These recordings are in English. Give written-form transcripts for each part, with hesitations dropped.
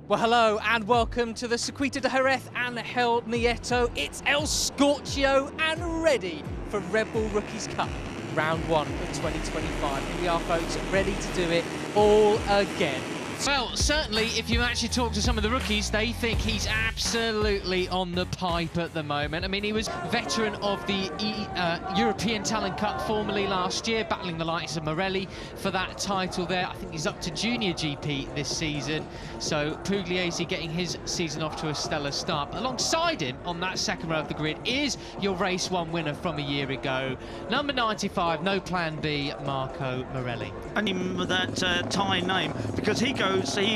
Well, hello and welcome to the Circuito de Jerez and El Nieto. It's El Scorchio and ready for Red Bull Rookies Cup, round 1 of 2025. Here we are, folks, ready to do it all again. Well, certainly, if you actually talk to some of the rookies, they think he's absolutely on the pipe at the moment. I mean, he was veteran of the European Talent Cup formerly last year, battling the likes of Meraih for that title there. I think he's up to Junior GP this season. So Pugliese getting his season off to a stellar start. But alongside him on that second row of the grid is your race 1 winner from a year ago. Number 95, no plan B, Marco Morelli. And him with that Thai name, because he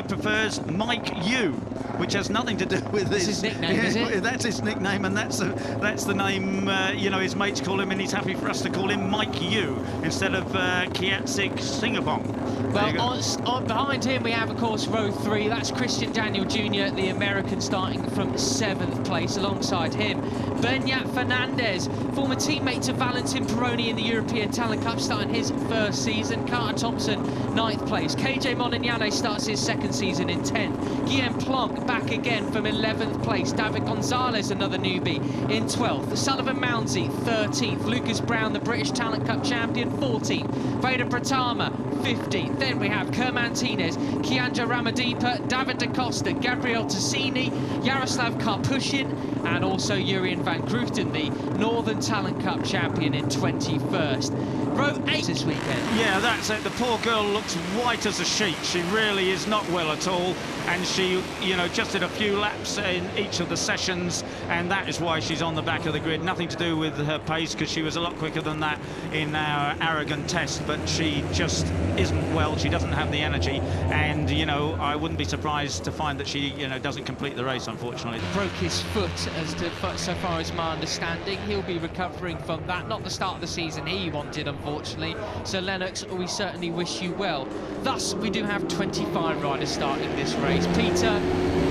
prefers Mike U, which has nothing to do with his nickname, is it? That's his nickname, and that's the name you know, his mates call him, and he's happy for us to call him Mike U instead of Kiatsik Singapong. Well, behind him we have, of course, row 3. That's Christian Daniel Jr., the American, starting from 7th place. Alongside him, Beñat Fernandez, former teammate to Valentin Peroni in the European Talent Cup, starting his first season. Carter Thompson, 9th place. KJ Monignane starts his second season in 10th. Guillaume Plonk back again from 11th place. David Gonzalez, another newbie, in 12th. Sullivan Mounsey, 13th. Lucas Brown, the British Talent Cup champion, 14th. Veda Pratama, 15th. Then we have Kerr Martinez, Kianja Ramadipa, David Da Costa, Gabriel Tassini, Yaroslav Karpushin, and also Jurien van Grooften, the Northern Talent Cup champion, in 21st. Row 8 this weekend. Yeah, that's it. The poor girl looks white as a sheet. She really is not well at all, and she, you know, just did a few laps in each of the sessions, and that is why she's on the back of the grid. Nothing to do with her pace, because she was a lot quicker than that in our Aragon test, but she just isn't well. She doesn't have the energy, and, you know, I wouldn't be surprised to find that she, you know, doesn't complete the race, unfortunately. Broke his foot, so far as my understanding. He'll be recovering from that. Not the start of the season he wanted, unfortunately. So Lennox, we certainly wish you well. Thus, we do have 25 riders starting this race. Peter,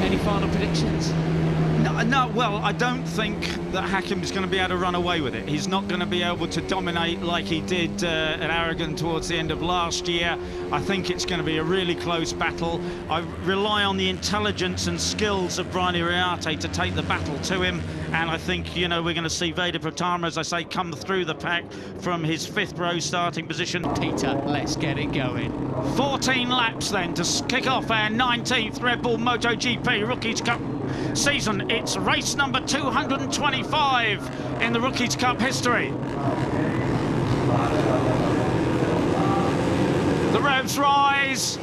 any final predictions? No, well, I don't think that Hakim's going to be able to run away with it. He's not going to be able to dominate like he did at Aragon towards the end of last year. I think it's going to be a really close battle. I rely on the intelligence and skills of Brian Iriarte to take the battle to him, and I think, you know, we're going to see Veda Pratama, as I say, come through the pack from his 5th row starting position. Peter, let's get it going. 14 laps then to kick off our 19th Red Bull MotoGP Rookies Cup season. It's race number 225 in the Rookies Cup history. The revs rise,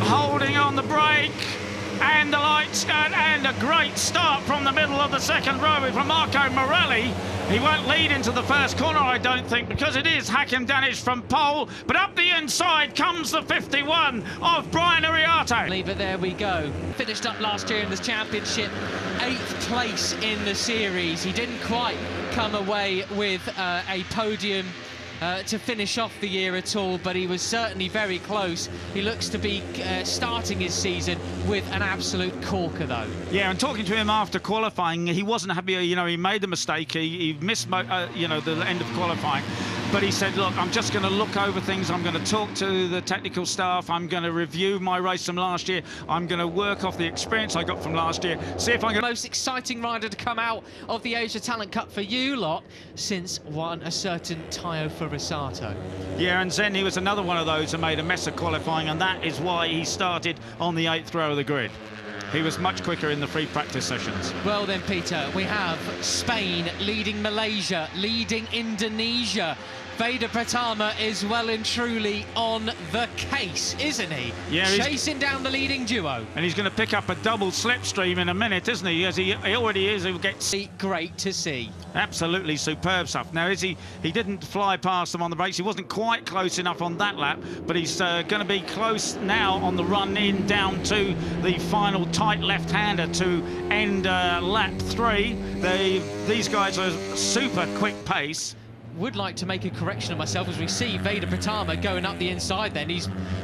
holding on the brake, and the lights go, and a great start from the middle of the second row from Marco Morelli. He won't lead into the first corner, I don't think, because it is Hakim Danish from pole, but up the inside comes the 51 of Brian Iriarte. But there we go. Finished up last year in the championship, 8th place in the series. He didn't quite come away with a podium to finish off the year at all, but he was certainly very close. He looks to be starting his season with an absolute corker, though. Yeah, and talking to him after qualifying, he wasn't happy. You know, he made a mistake. He missed, you know, the end of qualifying. But he said, look, I'm just going to look over things. I'm going to talk to the technical staff. I'm going to review my race from last year. I'm going to work off the experience I got from last year. See if I can... Most exciting rider to come out of the Asia Talent Cup for you lot since a certain Tayo Furusato. Yeah, and Zen, he was another one of those who made a mess of qualifying, and that is why he started on the 8th row of the grid. He was much quicker in the free practice sessions. Well then, Peter, we have Spain leading Malaysia, leading Indonesia. Veda Pratama is well and truly on the case, isn't he? Yeah, chasing down the leading duo. And he's going to pick up a double slipstream in a minute, isn't he? As he already is. He'll get... Great to see. Absolutely superb stuff. Now, he didn't fly past them on the brakes. He wasn't quite close enough on that lap, but he's going to be close now on the run in down to the final tight left-hander to end lap 3. These guys are super quick pace. Would like to make a correction of myself as we see Veda Pratama going up the inside then.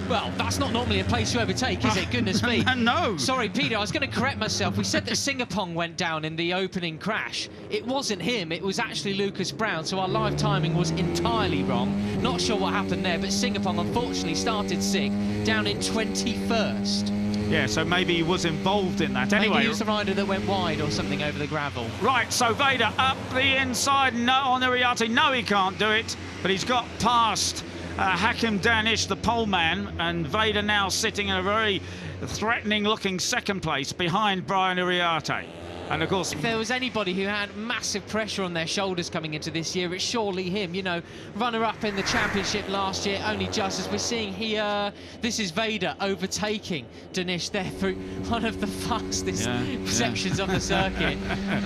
Well, that's not normally a place you overtake, is it? Goodness me. No. Sorry, Peter, I was going to correct myself. We said that Singapong went down in the opening crash. It wasn't him, it was actually Lucas Brown, so our live timing was entirely wrong. Not sure what happened there, but Singapong unfortunately started sick, down in 21st. Yeah, so maybe he was involved in that. Anyway, maybe he was the rider that went wide or something over the gravel. Right, so Veda up the inside, no, on Iriarte. No, he can't do it, but he's got past Hakim Danish, the pole man, and Veda now sitting in a very threatening-looking second place behind Brian Iriarte. And of course, if there was anybody who had massive pressure on their shoulders coming into this year, it's surely him. You know, runner-up in the championship last year, only just as we're seeing here. This is Veda overtaking Danish there through one of the fastest sections of the circuit.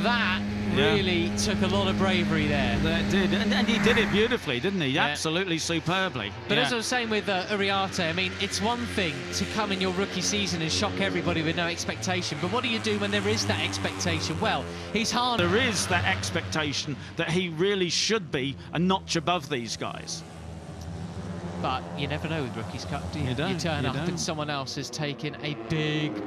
That really took a lot of bravery there. That did, and he did it beautifully, didn't he? Yeah. Absolutely superbly. But as I was saying with Iriarte, I mean, it's one thing to come in your rookie season and shock everybody with no expectation, but what do you do when there is that expectation? Well, he's hard. There is that expectation that he really should be a notch above these guys. But you never know with Rookies Cup, do you? You turn up and someone else has taken a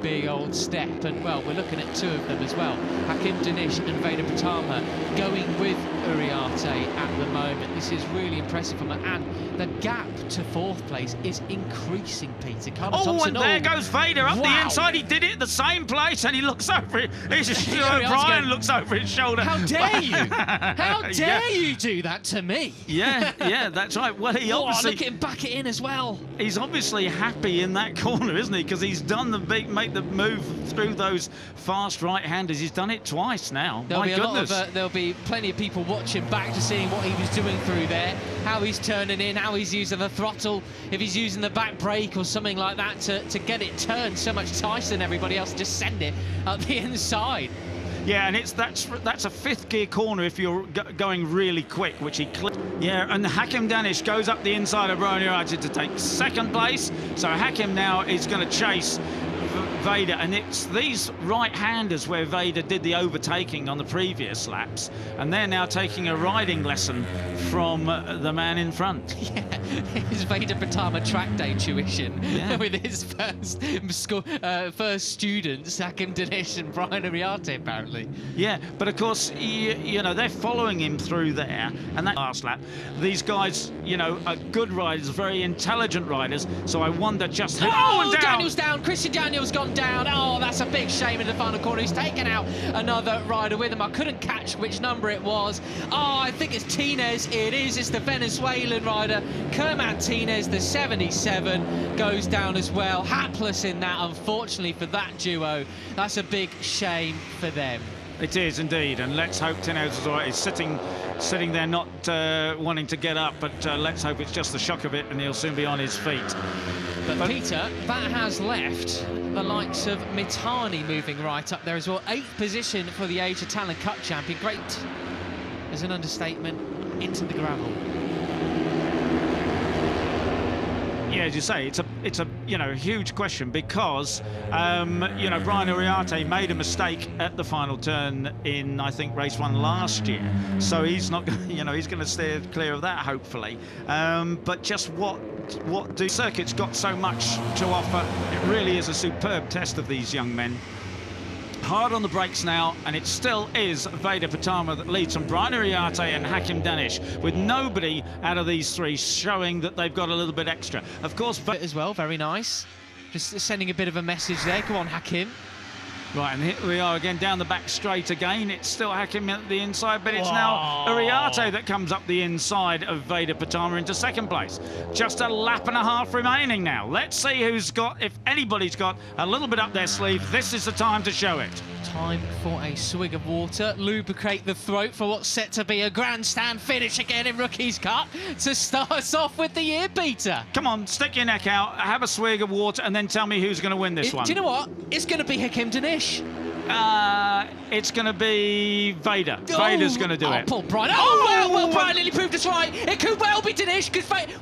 big old step. And, well, we're looking at two of them as well. Hakim Danish and Veda Pratama going with Iriarte at the moment. This is really impressive from him. And the gap to fourth place is increasing, Peter. Carlos Thompson, and there goes Veda up the inside. He did it at the same place, and he looks over it. Brian looks over his shoulder. How dare you? How dare you do that to me? Yeah, that's right. Well, he obviously... look at him back it in as well. He's obviously happy in that corner, isn't he? Because he's done make the move through those fast right-handers. He's done it twice now. There'll be plenty of people watching back to seeing what he was doing through there, how he's turning in, how he's using the throttle, if he's using the back brake or something like that to get it turned so much tighter than everybody else, just send it up the inside. Yeah, and that's a fifth gear corner if you're going really quick, which he clipped. Yeah, and Hakim Danish goes up the inside of Brian Iriarte to take second place. So Hakim now is going to chase Veda, and it's these right-handers where Veda did the overtaking on the previous laps, and they're now taking a riding lesson from the man in front. Yeah, his Veda Pratama track day tuition with his first students, Hakim Danish and Brian Iriarte, apparently. Yeah, but of course, you know, they're following him through there, and that last lap, these guys, you know, are good riders, very intelligent riders, so I wonder just who... Oh, and Daniel's down, Christian Daniel's gone down. Oh, that's a big shame in the final corner. He's taken out another rider with him. I couldn't catch which number it was. Oh, I think it's Tinez. It is. It's the Venezuelan rider. Kerman Tinez, the 77, goes down as well. Hapless in that, unfortunately, for that duo. That's a big shame for them. It is indeed, and let's hope Tinez is all right. He's sitting there not wanting to get up, but let's hope it's just the shock of it and he'll soon be on his feet. But Peter, that has left the likes of Mitani moving right up there as well. 8th position for the Asia Talent Cup champion. Great as an understatement, into the gravel. Yeah, as you say, it's a you know, huge question because you know, Brian Iriarte made a mistake at the final turn in, I think, race 1 last year, so he's not, you know, he's going to steer clear of that hopefully. But just what the circuit's got so much to offer. It really is a superb test of these young men. Hard on the brakes now, and it still is Veda Pratama that leads from Brian Iriarte and Hakim Danish, with nobody out of these three showing that they've got a little bit extra. Of course, as well, very nice. Just sending a bit of a message there. Go on, Hakim. Right, and here we are again down the back straight again. It's still Hakim at the inside, but it's now Iriarte that comes up the inside of Veda Pratama into second place. Just a lap and a half remaining now. Let's see who's got, if anybody's got a little bit up their sleeve. This is the time to show it. Time for a swig of water, lubricate the throat for what's set to be a grandstand finish again in Rookies Cup to start us off with the year, Peter. Come on, stick your neck out, have a swig of water, and then tell me who's going to win this one. Do you know what? It's going to be Hakim Danish. It's going to be Veda. Veda's going to do it. Paul Brian. Oh, well, Brian nearly proved us right. It could well be Danish.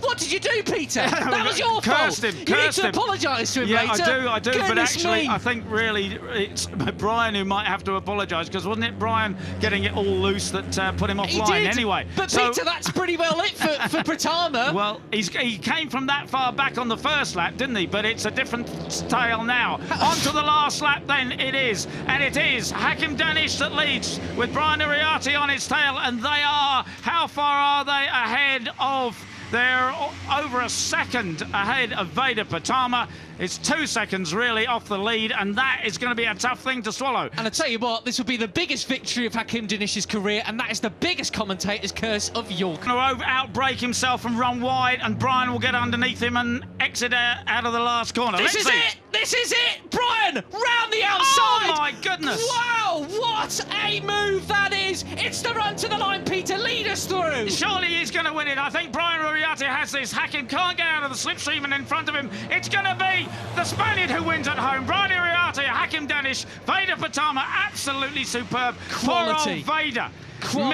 What did you do, Peter? That was your fault. Cursed him. You need to apologise to him later. I do. Goodness but actually, me. I think really it's Brian who might have to apologise, because wasn't it Brian getting it all loose that put him offline anyway? But Peter, that's pretty well it for Pratama. Well, he came from that far back on the first lap, didn't he? But it's a different tale now. On to the last lap then it is. And it is Hakim Danish that leads with Brian Iriarte on its tail, and they are, how far are they ahead of They're over a second ahead of Veda Pratama. It's 2 seconds really off the lead, and that is going to be a tough thing to swallow. And I tell you what, this will be the biggest victory of Hakim Dinish's career, and that is the biggest commentator's curse of York. Going to outbrake himself and run wide, and Brian will get underneath him and exit out of the last corner. This is it! This is it! Brian, round the outside! Oh my goodness! Wow, what a move that is! It's the run to the line, Peter, lead us through! Surely he's going to win it. I think Brian Uriarte has this. Hakim can't get out of the slipstream, and in front of him, it's going to be the Spaniard who wins at home. Brian Uriarte, Hakim Danish, Veda Pratama, absolutely superb. Quality. Poor old Veda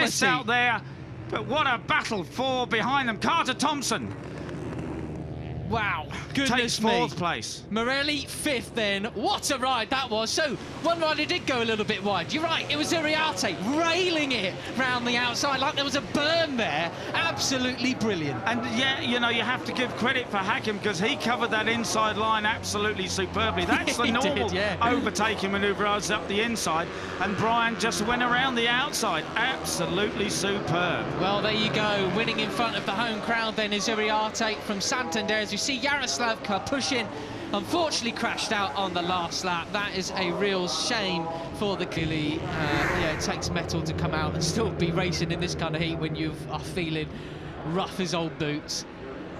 missed out there, but what a battle for behind them. Carter Thompson. Wow, Takes goodness me. 4th place. Meraih 5th then. What a ride that was. So, one rider did go a little bit wide. You're right, it was Uriarte railing it round the outside like there was a berm there. Absolutely brilliant. And yeah, you know, you have to give credit for Hakim because he covered that inside line absolutely superbly. That's the normal overtaking manoeuvre up the inside, and Brian just went around the outside. Absolutely superb. Well, there you go. Winning in front of the home crowd then is Uriarte from Santander. As you see Yaroslavka pushing, unfortunately crashed out on the last lap. That is a real shame for the Kili. Yeah, it takes metal to come out and still be racing in this kind of heat when you are feeling rough as old boots.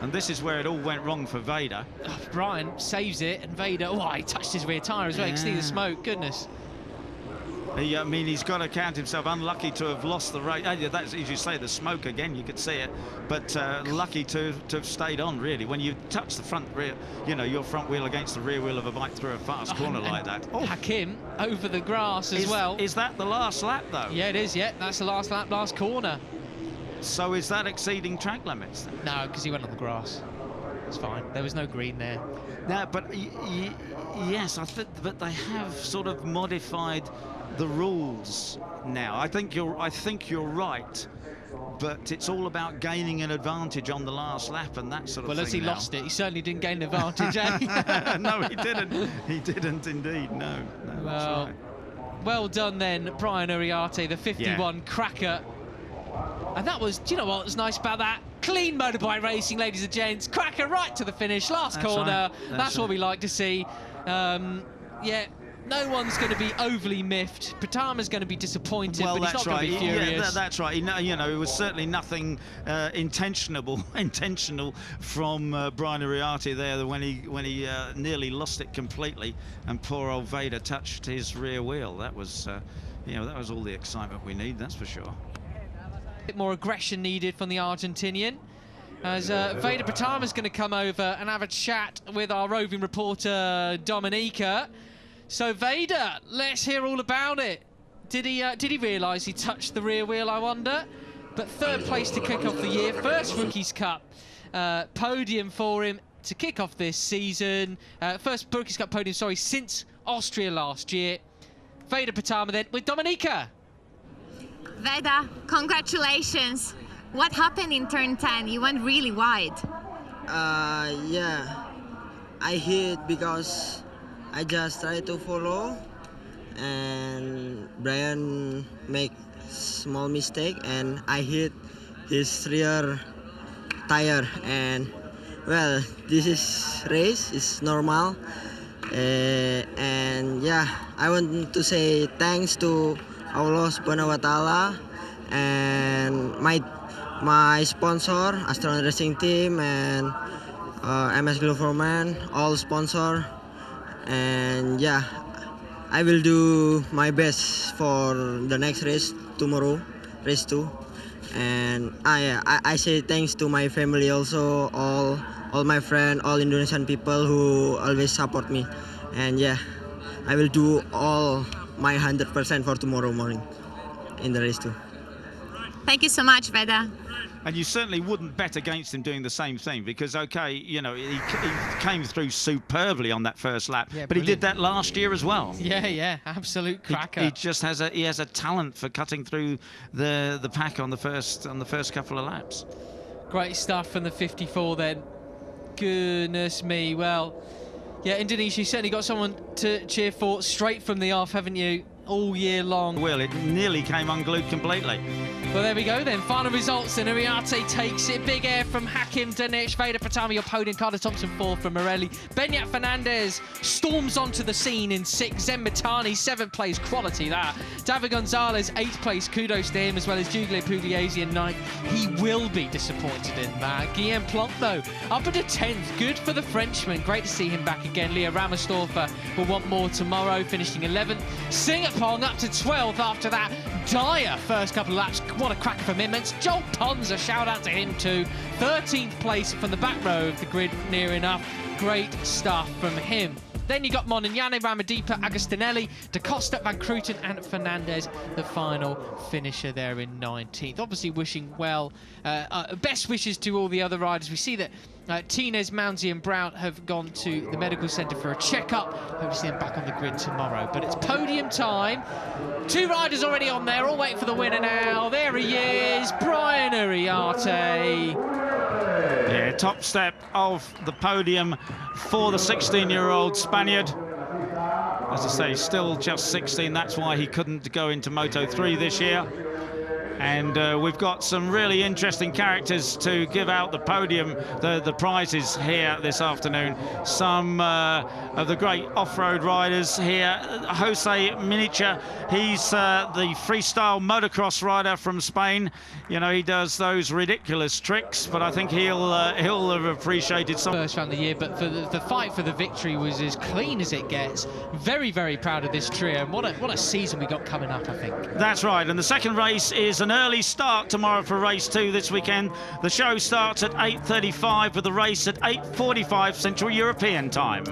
And this is where it all went wrong for Veda. Oh, Brian saves it, and Veda, oh, he touched his rear tyre as well. You can see the smoke, goodness. I mean, he's got to count himself unlucky to have lost the race. That's, as you say, the smoke again, you could see it. But lucky to have stayed on, really. When you touch the front rear, you know, your front wheel against the rear wheel of a bike through a fast corner like that. Oh. Hakim over the grass as well. Is that the last lap, though? Yeah, it is, yeah. That's the last lap, last corner. So is that exceeding track limits then? No, because he went on the grass. It's fine. There was no green there. No, but yes, but they have sort of modified the rules now. I think you're right, but it's all about gaining an advantage on the last lap and that sort of thing. Well, as he lost it, he certainly didn't gain an advantage, eh? No, he didn't. He didn't indeed. No, well, that's right. Well done then, Brian Uriarte, the 51 cracker. And that was, do you know what was nice about that? Clean motorbike racing, ladies and gents. Cracker right to the finish, last corner. Right. That's what we like to see. Yeah. No one's going to be overly miffed. Pratama's going to be disappointed, but he's not going to be furious. Yeah, that's right. You know, it was certainly nothing intentional from Brian Uriarte there when he nearly lost it completely, and poor old Veda touched his rear wheel. That was, you know, that was all the excitement we need. That's for sure. A bit more aggression needed from the Argentinian. As Veda Pratama's going to come over and have a chat with our roving reporter Dominica. So Veda, let's hear all about it. Did he realise he touched the rear wheel, I wonder? But 3rd place to kick off the year, first Rookies Cup podium for him to kick off this season. First Rookies Cup podium, sorry, since Austria last year. Veda Pratama then with Dominica. Veda, congratulations. What happened in turn 10? You went really wide. Yeah, I hit because I just try to follow, and Brian make small mistake, and I hit his rear tire. And well, this is race, it's normal. And yeah, I want to say thanks to Allah Subhanahu wa Ta'ala and my sponsor, Astron Racing Team, and MS Gloverman, all sponsor. And yeah, I will do my best for the next race tomorrow, race 2. And I say thanks to my family also, all my friends, all Indonesian people who always support me. And yeah, I will do all my 100% for tomorrow morning in the race 2. Thank you so much, Veda. And you certainly wouldn't bet against him doing the same thing because, okay, you know, he came through superbly on that first lap, but he did that last year as well. Yeah, absolute cracker. He just has a talent for cutting through the pack on the first couple of laps. Great stuff from the 54 then. Goodness me. Well, yeah, Indonesia, you certainly got someone to cheer for straight from the off, haven't you? All year long. Well, it nearly came unglued completely. Well, there we go then. Final results, and Uriarte takes it. Big air from Hakim, Danish, Veda, Pratama, your podium. Carter Thompson, 4th from Meraih. Benyat Fernandez storms onto the scene in 6th. Zembatani, 7th place. Quality, that. David Gonzalez, 8th place. Kudos to him, as well as Jugle Pugliese in 9th. He will be disappointed in that. Guillaume Plante, though, up at a 10th. Good for the Frenchman. Great to see him back again. Leo Ramersdorfer will want more tomorrow, finishing 11th. Singapore up to 12th after that dire first couple of laps. What a cracker from him. It's Joel Pons, a shout out to him too. 13th place from the back row of the grid, near enough. Great stuff from him. Then you got Monignane, Ramadipa, Agostinelli, Da Costa, Van Kruten and Fernandez, the final finisher there in 19th. Obviously wishing well, best wishes to all the other riders. We see that Tines, Mounsey and Brown have gone to the medical centre for a checkup. Hope to see them back on the grid tomorrow. But it's podium time. 2 riders already on there, all waiting for the winner now. There he is, Brian Uriarte. Yeah, top step of the podium for the 16-year-old Spaniard. As I say, still just 16. That's why he couldn't go into Moto3 this year. And we've got some really interesting characters to give out the podium, the prizes here this afternoon. Some of the great off-road riders here. Jose Minicha, he's the freestyle motocross rider from Spain. You know, he does those ridiculous tricks, but I think he'll have appreciated some. First round of the year, but for the fight for the victory was as clean as it gets. Very, very proud of this trio, and what a season we got coming up, I think. That's right, and the second race is an early start tomorrow for race 2 this weekend. The show starts at 8:35 with the race at 8:45 Central European time.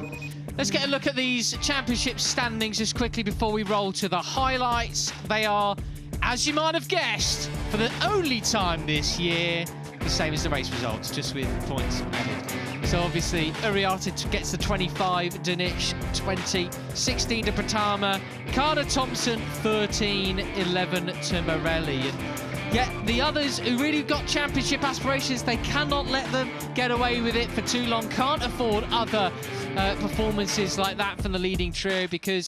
Let's get a look at these championship standings just quickly before we roll to the highlights. They are, as you might have guessed, for the only time this year, the same as the race results, just with points added. So obviously, Uriarte gets the 25, Danish 20, 16 to Pratama, Carter Thompson 13, 11 to Meraih. And yet the others who really got championship aspirations, they cannot let them get away with it for too long. Can't afford other performances like that from the leading trio, because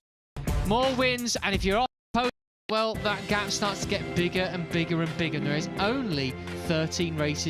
more wins, and if you're off podium, well, that gap starts to get bigger and bigger and bigger. And there is only 13 races